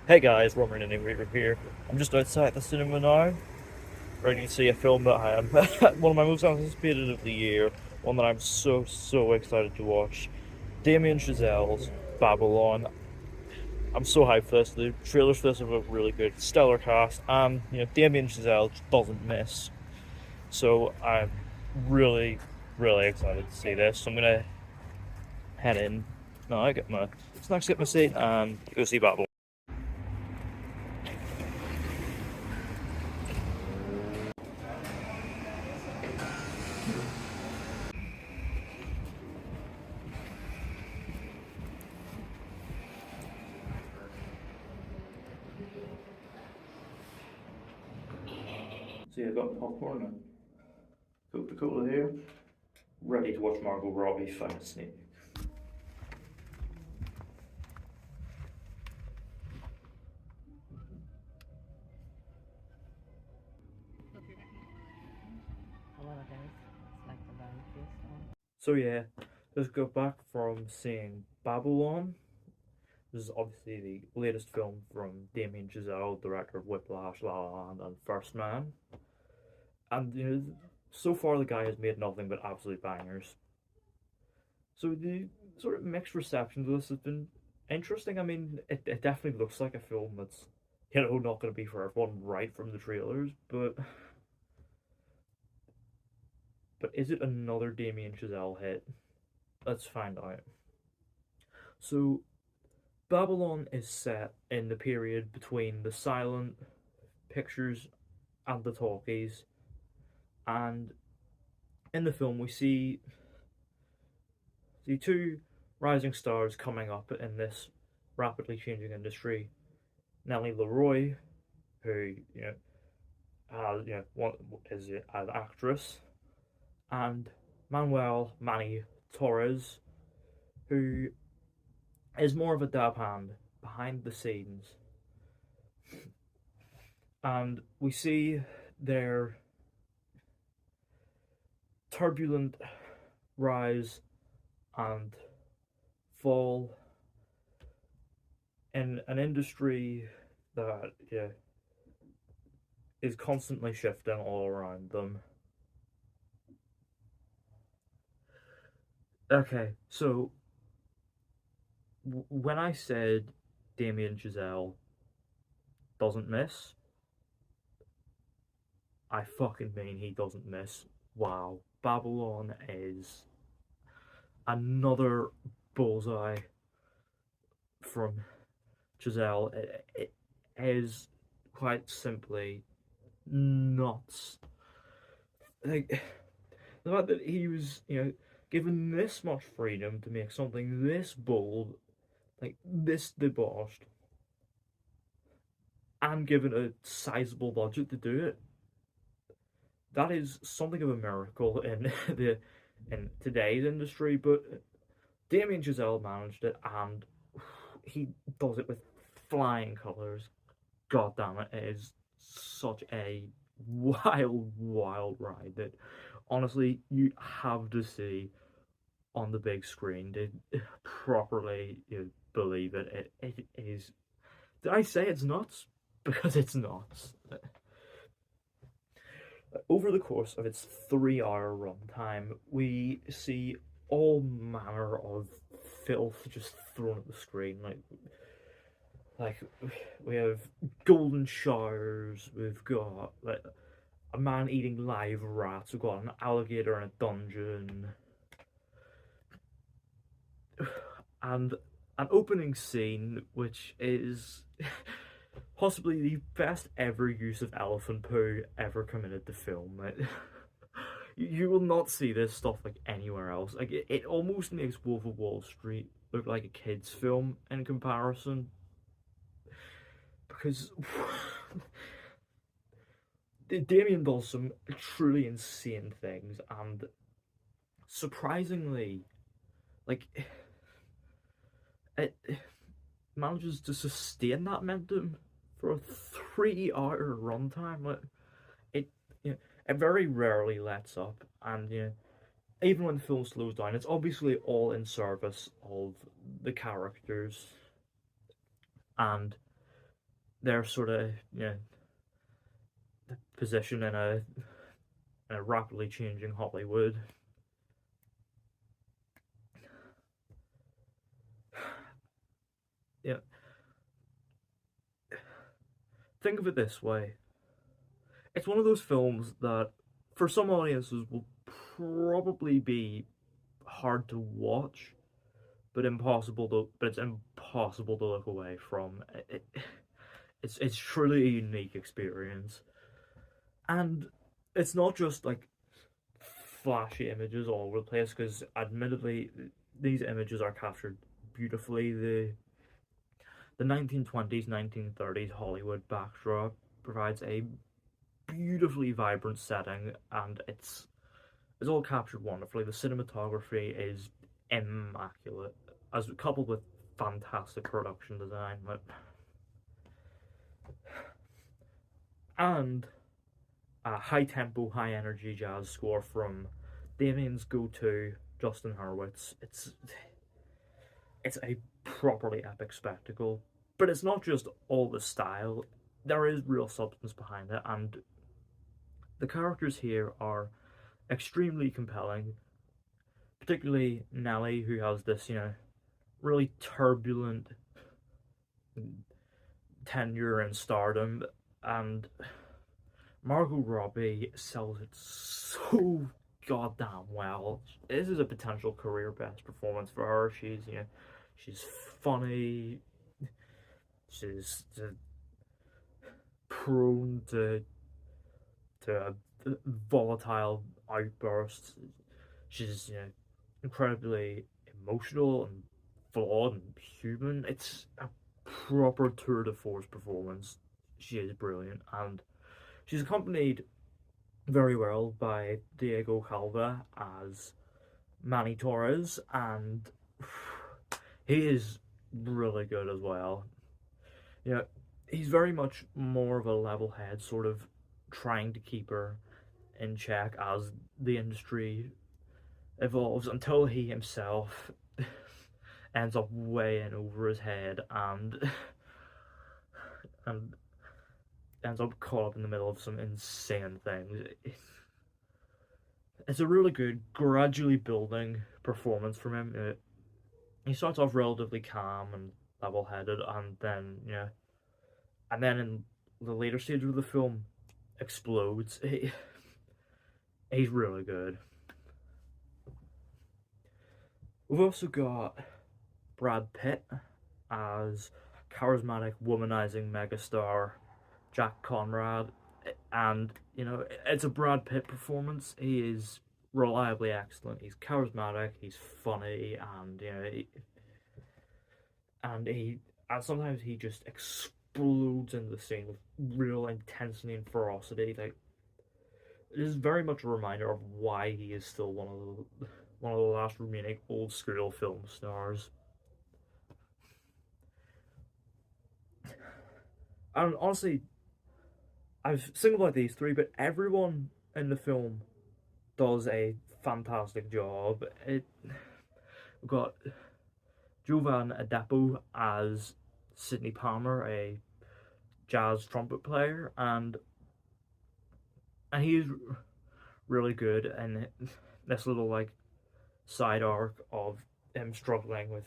Hey guys, Roman and Ingrid here. I'm just outside the cinema now, ready to see a film that I am one of my most anticipated of the year, one that I'm so excited to watch. Damien Chazelle's Babylon. I'm so hyped for this. The trailers for this have a really good, stellar cast, and Damien Chazelle doesn't miss. So I'm really excited to see this. So I'm gonna head in now, get my snacks, get my seat, and go see Babylon. So yeah, I've got popcorn and Coca-Cola here, ready to watch Margot Robbie fight a snake. So yeah, let's go back from seeing Babylon. This is obviously the latest film from Damien Chazelle, director of Whiplash, La La Land, and First Man. And so far the guy has made nothing but absolute bangers. So the sort of mixed reception to this has been interesting. I mean, it definitely looks like a film that's not going to be for everyone right from the trailers, but is it another Damien Chazelle hit? Let's find out. So Babylon is set in the period between the silent pictures and the talkies, and in the film we see the two rising stars coming up in this rapidly changing industry. Nellie Leroy, who is an actress, and Manuel Manny Torres, who is more of a dab hand behind the scenes. And we see their turbulent rise and fall in an industry that is constantly shifting all around them. Okay, so when I said Damien Chazelle doesn't miss, I fucking mean he doesn't miss. Wow, Babylon is another bullseye from Chazelle. It is quite simply nuts. Like the fact that he was, given this much freedom to make something this bold, like this debauched, and given a sizable budget to do it. That is something of a miracle in in today's industry, but Damien Chazelle managed it, and he does it with flying colours. God damn it, it is such a wild ride that honestly you have to see on the big screen to properly believe it. It is. Did I say it's nuts? Because it's nuts. Over the course of its 3 hour runtime, we see all manner of filth just thrown at the screen. Like we have golden showers. We've got like a man eating live rats. We've got an alligator in a dungeon, and an opening scene which is possibly the best ever use of elephant poo ever committed to film. You will not see this stuff like anywhere else. Like it almost makes Wolf of Wall Street look like a kids' film in comparison, because Damien does some truly insane things, and surprisingly, like it manages to sustain that momentum for a 3 hour runtime. Like it very rarely lets up, and even when the film slows down, it's obviously all in service of the characters and their sort of position in a rapidly changing Hollywood. Yeah, think of it this way: it's one of those films that, for some audiences, will probably be hard to watch, but it's impossible to look away from. It's truly a unique experience, and it's not just like flashy images all over the place. Because admittedly, these images are captured beautifully. The 1920s, 1930s Hollywood backdrop provides a beautifully vibrant setting, and it's all captured wonderfully. The cinematography is immaculate, as coupled with fantastic production design, and a high tempo, high energy jazz score from Damien's go-to Justin Hurwitz. It's a properly epic spectacle, but it's not just all the style. There is real substance behind it, and the characters here are extremely compelling. Particularly Nellie, who has this, really turbulent tenure in stardom, and Margot Robbie sells it so goddamn well. This is a potential career best performance for her. She's funny. She's prone to volatile outbursts. She's incredibly emotional and flawed and human. It's a proper tour de force performance. She is brilliant, and she's accompanied very well by Diego Calva as Manny Torres, and he is really good as well. Yeah, he's very much more of a level head, sort of trying to keep her in check as the industry evolves until he himself ends up way in over his head and ends up caught up in the middle of some insane things. It's a really good, gradually building performance from him. He starts off relatively calm and level-headed, and then in the later stages of the film, explodes. He's really good. We've also got Brad Pitt as charismatic, womanizing megastar Jack Conrad, and it's a Brad Pitt performance. He is reliably excellent. He's charismatic. He's funny, and and sometimes he just explodes into the scene with real intensity and ferocity. Like, it is very much a reminder of why he is still one of the last remaining old school film stars. And honestly, I've singled out these three, but everyone in the film does a fantastic job. We've got Jovan Adepo as Sidney Palmer, a jazz trumpet player, and he's really good in this little like side arc of him struggling with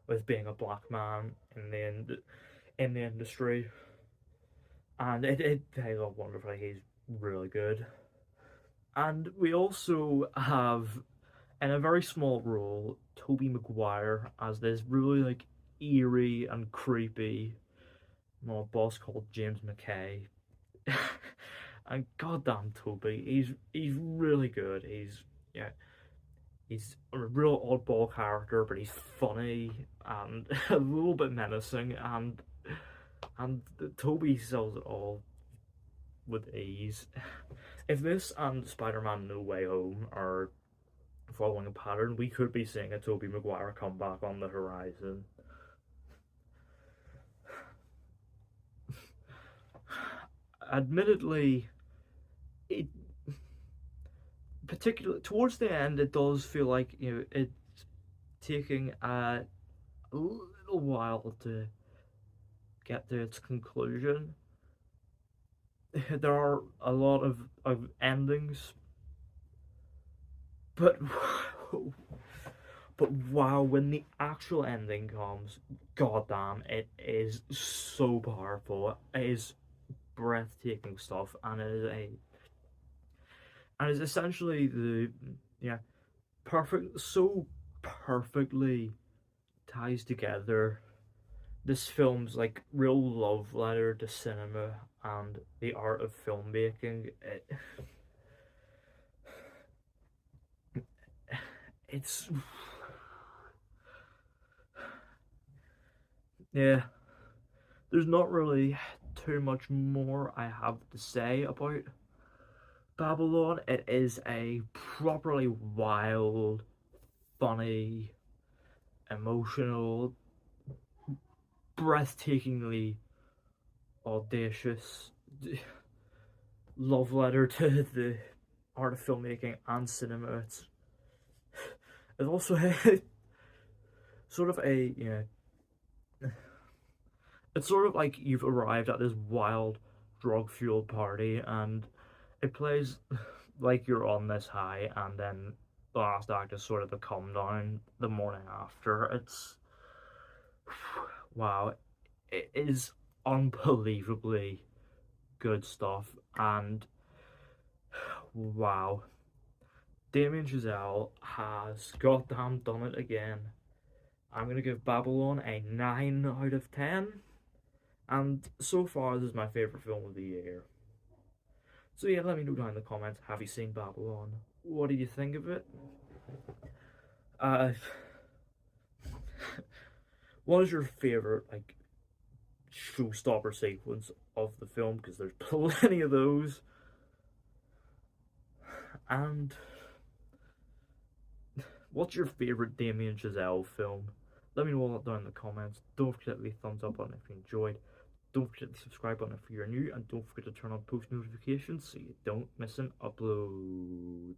with being a black man in the industry, and it pays off wonderfully. He's really good, and we also have, in a very small role, Toby Maguire as this really like eerie and creepy boss called James McKay. And goddamn Toby, he's really good. Yeah, he's a real oddball character, but he's funny and a little bit menacing, and Toby sells it all with ease. If this and Spider-Man No Way Home are following a pattern, we could be seeing a Tobey Maguire comeback on the horizon. Admittedly, it particularly towards the end, it does feel like it's taking a little while to get to its conclusion. There are a lot of endings, but but wow, when the actual ending comes, goddamn, it is so powerful. It is breathtaking stuff, and it's essentially the yeah so perfectly ties together this film's like real love letter to cinema and the art of filmmaking. It's yeah. There's not really too much more I have to say about Babylon. It is a properly wild, funny, emotional, breathtakingly audacious love letter to the art of filmmaking and cinema. It's also sort of a it's sort of like you've arrived at this wild drug fueled party and it plays like you're on this high, and then the last act is sort of the come down the morning after. It's wow, it is unbelievably good stuff, and wow, Damien Chazelle has goddamn done it again. I'm gonna give Babylon a 9 out of 10, and so far this is my favourite film of the year. So yeah, let me know down in the comments, have you seen Babylon? What do you think of it? What is your favourite, like, showstopper sequence of the film? Because there's plenty of those. And what's your favourite Damien Chazelle film? Let me know all that down in the comments. Don't forget to leave a thumbs up button if you enjoyed. Don't forget the subscribe button if you're new, and don't forget to turn on post notifications so you don't miss an upload.